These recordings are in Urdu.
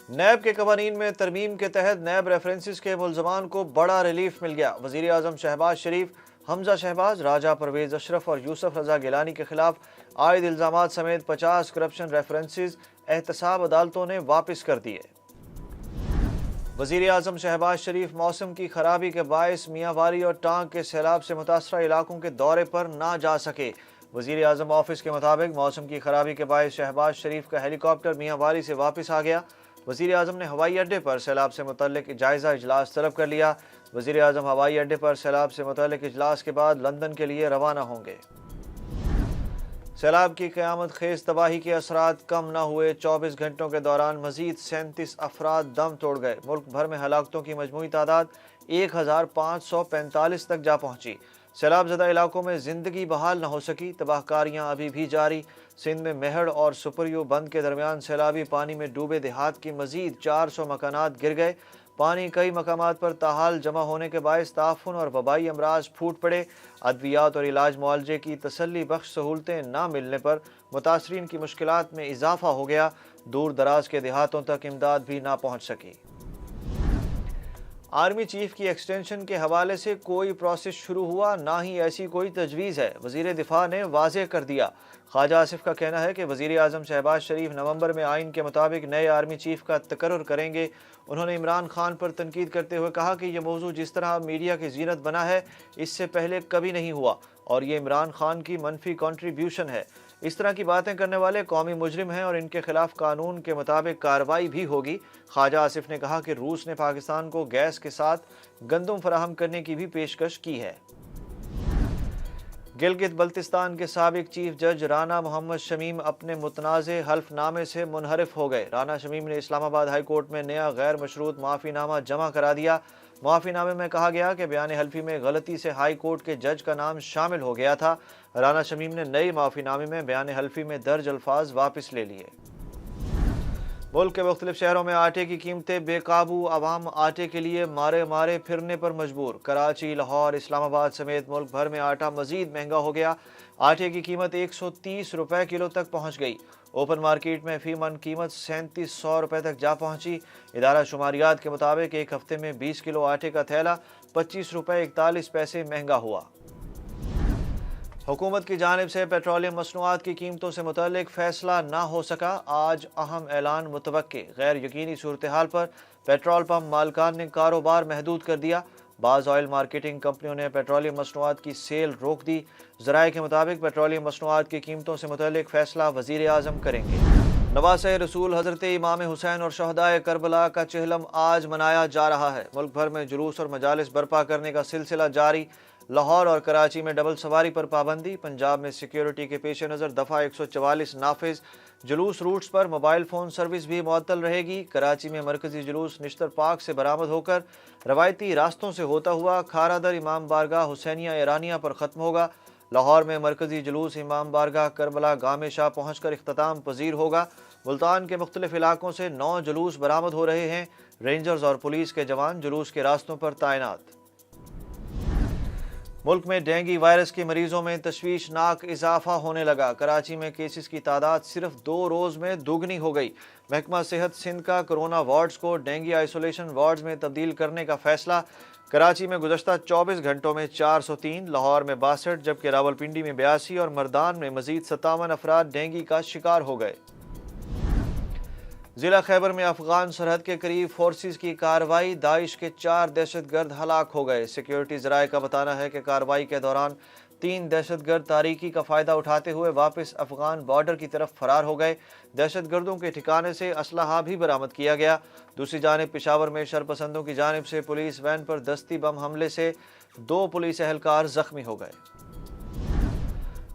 نیب کے قوانین میں ترمیم کے تحت نیب ریفرنسز کے ملزمان کو بڑا ریلیف مل گیا۔ وزیر اعظم شہباز شریف، حمزہ شہباز، راجہ پرویز اشرف اور یوسف رضا گیلانی کے خلاف عائد الزامات سمیت 50 کرپشن ریفرنسز احتساب عدالتوں نے واپس کر دیے۔ وزیر اعظم شہباز شریف موسم کی خرابی کے باعث میاں واری اور ٹانک کے سیلاب سے متاثرہ علاقوں کے دورے پر نہ جا سکے۔ وزیر اعظم آفس کے مطابق موسم کی خرابی کے باعث شہباز شریف کا ہیلی کاپٹر میاں واری سے واپس آ گیا۔ وزیر اعظم نے ہوائی اڈے پر سیلاب سے متعلق جائزہ اجلاس طلب کر لیا۔ وزیر اعظم ہوائی اڈے پر سیلاب سے متعلق اجلاس کے بعد لندن کے لیے روانہ ہوں گے۔ سیلاب کی قیامت خیز تباہی کے اثرات کم نہ ہوئے۔ 24 گھنٹوں کے دوران مزید 37 افراد دم توڑ گئے۔ ملک بھر میں ہلاکتوں کی مجموعی تعداد 1545 تک جا پہنچی۔ سیلاب زدہ علاقوں میں زندگی بحال نہ ہو سکی۔ تباہ کاریاں ابھی بھی جاری۔ سندھ میں مہڑ اور سپریو بند کے درمیان سیلابی پانی میں ڈوبے دیہات کی مزید 400 مکانات گر گئے۔ پانی کئی مقامات پر تاحال جمع ہونے کے باعث تعفن اور وبائی امراض پھوٹ پڑے۔ ادویات اور علاج معالجے کی تسلی بخش سہولتیں نہ ملنے پر متاثرین کی مشکلات میں اضافہ ہو گیا۔ دور دراز کے دیہاتوں تک امداد بھی نہ پہنچ سکی۔ آرمی چیف کی ایکسٹینشن کے حوالے سے کوئی پروسیس شروع ہوا، نہ ہی ایسی کوئی تجویز ہے، وزیر دفاع نے واضح کر دیا۔ خواجہ آصف کا کہنا ہے کہ وزیر اعظم شہباز شریف نومبر میں آئین کے مطابق نئے آرمی چیف کا تقرر کریں گے۔ انہوں نے عمران خان پر تنقید کرتے ہوئے کہا کہ یہ موضوع جس طرح میڈیا کی زینت بنا ہے، اس سے پہلے کبھی نہیں ہوا اور یہ عمران خان کی منفی کنٹریبیوشن ہے۔ اس طرح کی باتیں کرنے والے قومی مجرم ہیں اور ان کے خلاف قانون کے مطابق کارروائی بھی ہوگی۔ خواجہ آصف نے کہا کہ روس نے پاکستان کو گیس کے ساتھ گندم فراہم کرنے کی بھی پیشکش کی ہے۔ گلگت بلتستان کے سابق چیف جج رانا محمد شمیم اپنے متنازع حلف نامے سے منحرف ہو گئے۔ رانا شمیم نے اسلام آباد ہائی کورٹ میں نیا غیر مشروط معافی نامہ جمع کرا دیا۔ معافی نامے میں کہا گیا کہ بیان حلفی میں غلطی سے ہائی کورٹ کے جج کا نام شامل ہو گیا تھا۔ رانا شمیم نے نئی معافی نامے میں بیان حلفی میں درج الفاظ واپس لے لیے۔ ملک کے مختلف شہروں میں آٹے کی قیمتیں بے قابو، عوام آٹے کے لیے مارے پھرنے پر مجبور۔ کراچی، لاہور، اسلام آباد سمیت ملک بھر میں آٹا مزید مہنگا ہو گیا۔ آٹے کی قیمت 130 روپے کلو تک پہنچ گئی۔ اوپن مارکیٹ میں فی من قیمت 3700 روپے تک جا پہنچی۔ ادارہ شماریات کے مطابق ایک ہفتے میں 20 کلو آٹے کا تھیلا 25 روپے 41 پیسے مہنگا ہوا۔ حکومت کی جانب سے پیٹرولیم مصنوعات کی قیمتوں سے متعلق فیصلہ نہ ہو سکا۔ آج اہم اعلان متوقع۔ غیر یقینی صورتحال پر پیٹرول پمپ مالکان نے کاروبار محدود کر دیا۔ بعض آئل مارکیٹنگ کمپنیوں نے پیٹرولیم مصنوعات کی سیل روک دی۔ ذرائع کے مطابق پیٹرولیم مصنوعات کی قیمتوں سے متعلق فیصلہ وزیر اعظم کریں گے۔ نواسہ رسول حضرت امام حسین اور شہدائے کربلا کا چہلم آج منایا جا رہا ہے۔ ملک بھر میں جلوس اور مجالس برپا کرنے کا سلسلہ جاری۔ لاہور اور کراچی میں ڈبل سواری پر پابندی۔ پنجاب میں سیکیورٹی کے پیش نظر دفعہ 144 نافذ۔ جلوس روٹس پر موبائل فون سروس بھی معطل رہے گی۔ کراچی میں مرکزی جلوس نشتر پارک سے برآمد ہو کر روایتی راستوں سے ہوتا ہوا کھارا در امام بارگاہ حسینیہ ایرانیہ پر ختم ہوگا۔ لاہور میں مرکزی جلوس امام بارگاہ کربلا گام شاہ پہنچ کر اختتام پذیر ہوگا۔ ملتان کے مختلف علاقوں سے 9 جلوس برآمد ہو رہے ہیں۔ رینجرز اور پولیس کے جوان جلوس کے راستوں پر تعینات۔ ملک میں ڈینگی وائرس کے مریضوں میں تشویشناک اضافہ ہونے لگا۔ کراچی میں کیسز کی تعداد صرف 2 روز میں دوگنی ہو گئی۔ محکمہ صحت سندھ کا کرونا وارڈز کو ڈینگی آئسولیشن وارڈز میں تبدیل کرنے کا فیصلہ۔ کراچی میں گزشتہ 24 گھنٹوں میں 403، لاہور میں 62 جبکہ راولپنڈی میں 82 اور مردان میں مزید 57 افراد ڈینگی کا شکار ہو گئے۔ ضلع خیبر میں افغان سرحد کے قریب فورسز کی کارروائی، داعش کے 4 دہشت گرد ہلاک ہو گئے۔ سیکیورٹی ذرائع کا بتانا ہے کہ کارروائی کے دوران 3 دہشت گرد تاریکی کا فائدہ اٹھاتے ہوئے واپس افغان بارڈر کی طرف فرار ہو گئے۔ دہشت گردوں کے ٹھکانے سے اسلحہ بھی برآمد کیا گیا۔ دوسری جانب پشاور میں شرپسندوں کی جانب سے پولیس وین پر دستی بم حملے سے 2 پولیس اہلکار زخمی ہو گئے۔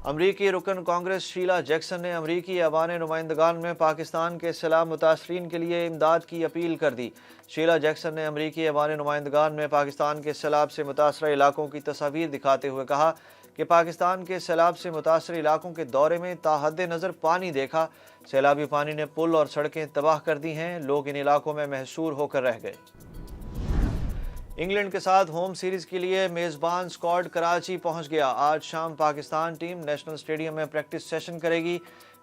امریکی رکن کانگریس شیلا جیکسن نے امریکی ایوان نمائندگان میں پاکستان کے سیلاب متاثرین کے لیے امداد کی اپیل کر دی۔ شیلا جیکسن نے امریکی ایوان نمائندگان میں پاکستان کے سیلاب سے متاثرہ علاقوں کی تصاویر دکھاتے ہوئے کہا کہ پاکستان کے سیلاب سے متاثرہ علاقوں کے دورے میں تا حد نظر پانی دیکھا۔ سیلابی پانی نے پل اور سڑکیں تباہ کر دی ہیں۔ لوگ ان علاقوں میں محصور ہو کر رہ گئے۔ انگلینڈ کے ساتھ ہوم سیریز کے لیے میزبان اسکواڈ کراچی پہنچ گیا۔ آج شام پاکستان ٹیم نیشنل اسٹیڈیم میں پریکٹس سیشن کرے گی۔